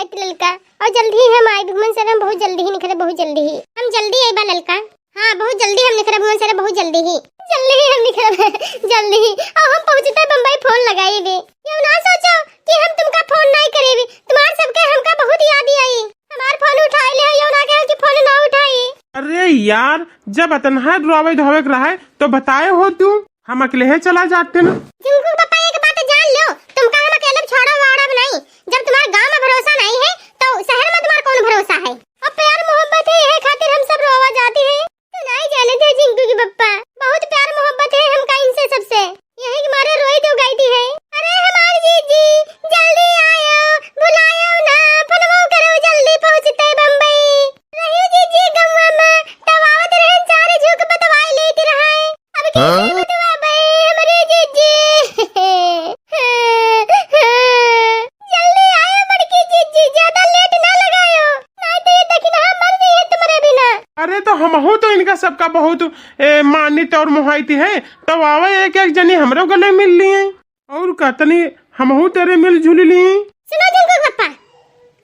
जाती ललका और जल्दी ही हम आए भुवन सर, हम बहुत जल्दी ही निकले, बहुत जल्दी ही हम जल्दी आए बा ललका। हाँ बहुत जल्दी हम निकले भुवन सर, बहुत जल्दी ही हम निकले जल्दी ही। और हम पहुंचते बम्बई फोन लगाई भी, ये ना सोचो कि हम तुमका फोन नहीं करेबी, तुम्हार सबके हमका बहुत याद आई, हमार फोन उठाई ले यो ना कहे कि फोन ना उठाई। अरे यार जब अतनहा रोवे धोवे रहा तो बताए हो तू, हम अकेले ही चला जाते ना। जिनको पापा एक बात जान लो, तुमका हम अकेले छोड़ा वाड़ा नहीं, जब तुम्हारे गांव में भरोसा नहीं है तो शहर में तुम्हारा कौन भरोसा है। और प्यार मोहब्बत है, यही खातिर हम सब रोवा जाते हैं। तो नहीं जाने थे जिंकू की पप्पा, बहुत प्यार मोहब्बत है हमका इनसे सबसे, यही के मारे रोई तो गई थी है। अरे हमारी जीजी जल्दी आयो, बुलायो ना, फोनवो करो, जल्दी पहुंचते बम्बई। रही जीजी गम्मा में तवावत रहे सारे झुक बतवाई लेती रहे, अब कैसे बतवा बे हमारी जीजी। जल्दी आयो बड़की जीजी, ज्यादा लेट ना लगायो, नहीं तो ये दक्षिणा मर गई तुम्हारे बिना। अरे तो हम हो तो इनका सबका बहुत मानित और मोहाइती है, तब आवे एक एक जनी हमरो गले मिल लिए और कहतनी हम हो तेरे मिल जुल लिए। सुनो जिंकू पप्पा,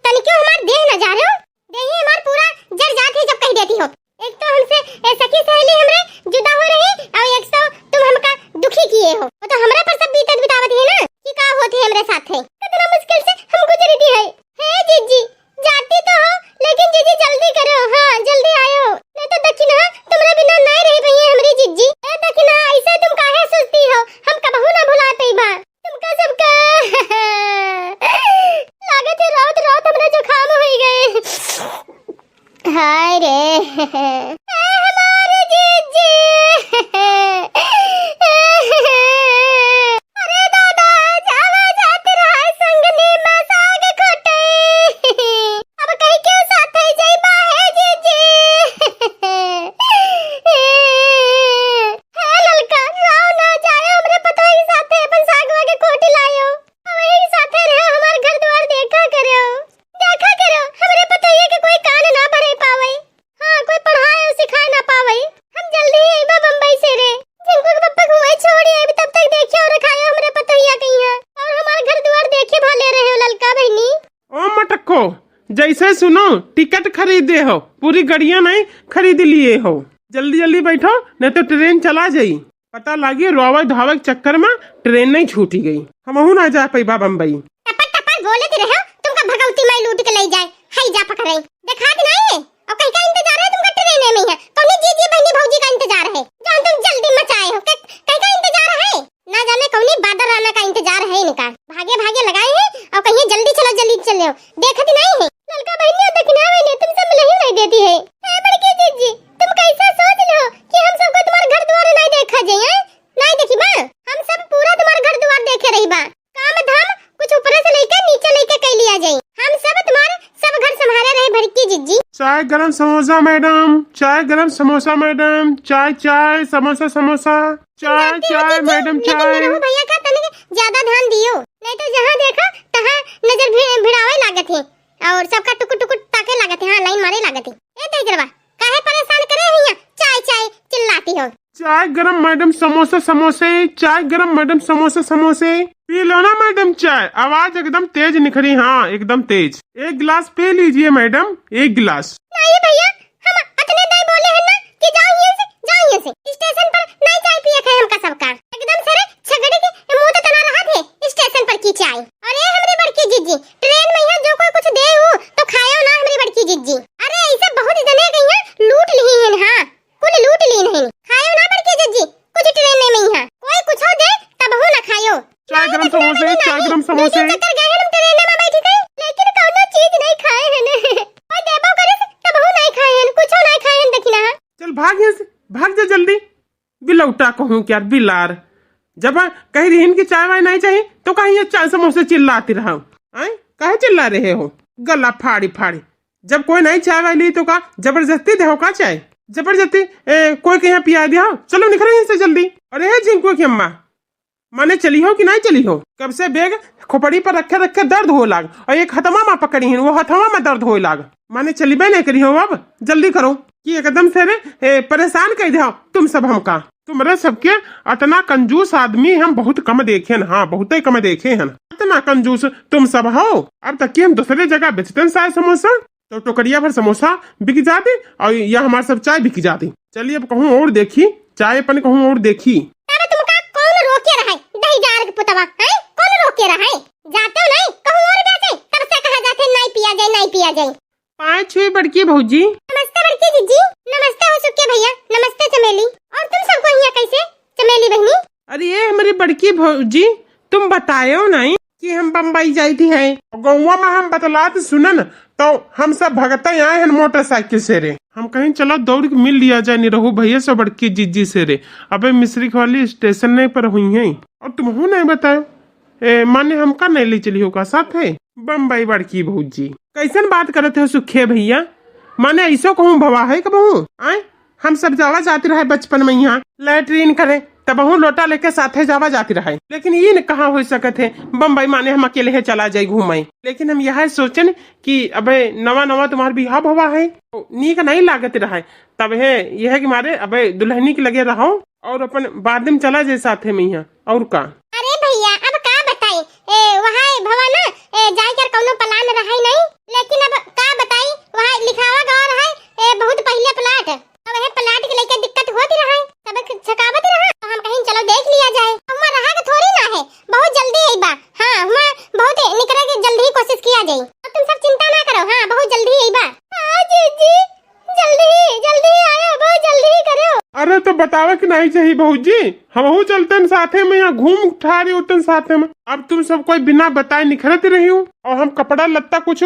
तनी क्यों हमार देह न जा रहे हो, देह हमार पूरा जर जात है जब कह देती हो। एक तो हमसे सखी सहेली हमरे जुदा हो रही और एक तो तुम हमका दुखी किए हो, वो तो हमरा पर सब बीतत बितावत है ना कि का होती है हमरे साथ है, कितना मुश्किल से हम गुजरती है। हे जीजी जाती तो हो लेकिन जीजी जल्दी करो, हाँ जल्दी आयो, नहीं तो दक्षिणा तुम्हारे बिना नहीं रह पाई है हमारी जीजी। ए दक्षिणा ऐसे तुम काहे सोचती हो, हम कबहू ना भुला पाईबा तुमका सबका। लागत है रात रात हमरे जुकाम हो गए। हाय रे हमारे जीजी। अरे दादा जावा जाते रहा संगनी में साग खोटे, अब कहीं क्यों साथ है जाइबा है जीजी। हे ललका राव ना जाए हमरे पतो ही साथे अपन सागवा के कोटी लायो, वही साथे रहे हमार घर द्वार देखा करो हमरे पतो ये कि कोई कान ना भरे पावे, हाँ कोई पढ़ाए सिखाए ना पावे। हम जल्दी ही आइबा बम्बई से रे, जिनको के पप्पा घुमाई छोड़ी आई तब तक देखियो और खायो हमरे पतो ही कहीं है, और हमार घर द्वार देखे भाले रहे हो ललका बहनी। ओ मटको जैसे सुनो टिकट खरीदे हो, पूरी गड़िया नहीं खरीद लिए हो, जल्दी जल्दी बैठो नहीं तो ट्रेन चला जाई। पता लगी रोवे धावे चक्कर में ट्रेन नहीं छूटी गई, हम ना जा पाईबा बम्बई। टपट टपट बोलते रहो, तुमका भगवती माई लूट के ले जाए, हाय जा पकड़ाई दिखात नहीं है, और कहीं का इंतजार है तुमका ट्रेन में है, कौन जीजी बहनी भौजी का इंतजार है, जान तुम जल्दी मचाए हो, कहीं का इंतजार है, ना जाने कौनी बादल राना का इंतजार है इनका, भागे भागे लगाए हैं और कहीं जल्दी चलो देखत नहीं है। ललका बहनी दक्षिणा बहनी तुम सब नहीं देती है। ए बड़की जीजी तुम कैसा सोच लो कि हम सबको तुम्हारे घर द्वार नहीं देखा जाए, नहीं देखी बा, हम सब पूरा तुम्हारे घर द्वार देखे रही बा, काम धाम कुछ ऊपर से लेकर नीचे लेकर कह लिया जाए, हम सब तुम्हारे सब घर संभाले रहे बड़की जीजी। चाय गरम समोसा मैडम, चाय गरम समोसा मैडम, चाय चाय समोसा समोसा, चाय चाय मैडम चाय। भैया का तने ज्यादा ध्यान दियो, नहीं तो जहाँ देखो तहाँ नजर भिड़ावे लागत है और सबका टुकुर टुकुर ताके लागत है, हाँ लाइन मारे लागत है। ए तेजरवा काहे परेशान करे है यहाँ, चाय चाय चिल्लाती हो। चाय गरम मैडम समोसा समोसे, चाय गरम मैडम समोसा समोसे, पी लो ना मैडम चाय, आवाज एकदम तेज निखरी, हाँ एकदम तेज, एक गिलास पी लीजिए मैडम, एक गिलास। नहीं भैया हम अतने नहीं बोले हैं ना कि जाओ यहाँ से स्टेशन पर नहीं चाय पिए खाए हमका सबका, एकदम सारे झगड़े के मुंह तो तना रहा थे स्टेशन पर की चाय। अरे हमारी बड़की जीजी ट्रेन में यहाँ जो कोई कुछ दे हो तो खायो ना हमारी बड़की जीजी, अरे ऐसे बहुत जने कहीं लूट ली है, हाँ कुल लूट ली नहीं, खायो ना बड़की जीजी कुछ ट्रेन में यहाँ कोई कुछ दे तब हो ना खायो। चाय गरम समोसे, चाय गरम समोसे। ट्रेन में बैठी थी लेकिन कौनो चीज नहीं खाए हैं, कोई देबो करे तब हो नहीं खाए हैं, कुछ नहीं खाए हैं दक्षिणा। चल भाग यहाँ से, भाग जा जल्दी, बिलौटा कहूँ क्या बिलार, जब कह रही इनकी चाय वाय नहीं चाहिए तो कहीं ये चाय समोसे चिल्लाती रहो, काहे चिल्ला रहे हो, गला फाड़ी फाड़ी, जब कोई नहीं चाय वाय ली तो का जबरदस्ती दे का चाय, जबरदस्ती कोई के यहाँ पिया दिया, चलो निकलो यहाँ से जल्दी। अरे जिनको की अम्मा माने चली हो कि नहीं चली हो, कब से बैग खोपड़ी पर रखे रखे दर्द हो लाग, और एक हथवा में पकड़ी है वो हथवा में दर्द हो लाग, माने चली बे नहीं करी हो, अब जल्दी करो कि एकदम से रे परेशान कर दे तुम सब हमका, तुम्हारे सबके अतना कंजूस आदमी हम बहुत कम देखे हैं, हाँ बहुत ही कम देखे हैं। इतना कंजूस तुम सब हो। अब तक कि हम दूसरे जगह बेचते हैं सारे समोसा, तो टोकरिया भर समोसा बिक जाते और यह हमारे सब चाय बिक जाती। चलिए अब कहूँ और देखी, चाय अपन कहूँ और देखी। अरे तुमका कौन रोके रहा है? दही जार के पुतवा है, कौन रोके रहा है? जाते हो नहीं कहूँ और बेचे, कब से कहा जाते नहीं पिया जाए नहीं पिया जाए। पाँच छुई बड़की भौजी। नमस्ते बड़की जीजी। नमस्ते हो सुखे भैया। नमस्ते चमेली। और तुम सबको यहाँ कैसे चमेली बहनी? अरे ये हमारी बड़की भौजी, तुम बतायो नहीं कि हम बम्बई जाती है, गौवा में हम बतलाते सुनन तो हम सब भगत आए हैं मोटरसाइकिल से रे। हम कहीं चलो दौड़ के मिल लिया जाए, नहीं रहू भैया से बड़की जीजी से रे। अबे मिश्री वाली स्टेशन नहीं पर हुई है और तुम हो नहीं बतायो, माने हमका नहीं ले चली होगा साथ है बम्बई बड़की भौजी। कैसन बात करते हो सुखे भैया, माने ऐसो कहूँ भवा है कबहू आए। हम सब जावा जाते रहे बचपन में यहाँ लैट्रीन करे, तब लोटा लेके साथे जावा जाती रहे, लेकिन ये न कहाँ हो सकते बम्बई माने हम अकेले है चला जाए घूमे। लेकिन हम यह सोचन कि अबे नवा नवा तुम्हारा बिहाव भवा है नीक नहीं लागत रहा, तब है यह कि मारे अबे दुल्हनी के लगे रहो और अपन बाद में चला जाए साथे में यहाँ और का। अरे भैया अब का बताई, वहाँ भवा ना जाए कर कौनो प्लान रहा नहीं, लेकिन अब का बताई वहाँ लिखावा गौर है बहुत पहले प्लाट, अब है प्लाट के लेके दिक्कत होती रहा, तब छकावत रहा तो हम कहीं चलो देख लिया जाए। हम रहा के थोड़ी ना है, बहुत जल्दी आई बा। हाँ हम बहुत निकले के जल्दी ही कोशिश किया जाए, अब तुम सब चिंता ना करो। हाँ बहुत जल्दी आई बा। हाँ जीजी जल्दी आयो, बहुत जल्दी करो। अरे तो बतावे कि नहीं चाहिए भौजी, हम चलते साथे में यहाँ घूम ठारी उठन साथे में। अब तुम सब कोई बिना बताए निखरती रही हूँ और हम कपड़ा लत्ता कुछ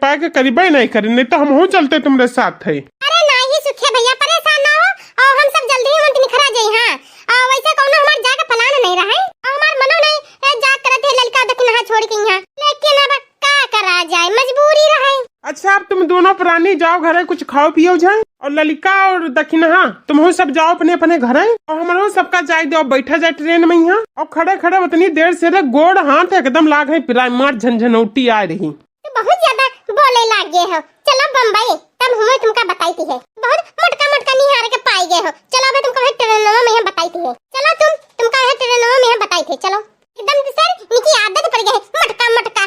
पैक करीबे नहीं करे, नहीं तो हम चलते तुम्हारे साथ है। अरे नहीं सुखे भैया परेशान ना हो, और हम सब जल्दी ही निखरा जाए। हाँ और वैसे कौनो हमार जाके प्लान नहीं रहा है, और हमार मनो नहीं जा करत है लड़का दखना छोड़ के यहाँ, लेकिन अब का करा जाए मजबूरी रहे। अच्छा अब तुम दोनों प्राणी जाओ घरे कुछ खाओ पियो जाए, और ललिका और दक्षिणा तुम हो सब जाओ अपने अपने घरे, और हमारो सबका जाए दो बैठा जाए ट्रेन में यहाँ। और खड़े खड़े उतनी देर से रे गोड़ हाथ एकदम लाग है पिराई मार झंझनौटी आ रही। तो बहुत ज्यादा बोले लागे हो, चलो बम्बई तब हमें तुमका बताई थी है, बहुत मोटका निहार के पाई गए हो। चलो अब तुमको ट्रेनों में हम बताई थी है, चलो तुमका ट्रेनों में हम बताई थी। चलो एकदम सर इनकी आदत पड़ गई है मोटका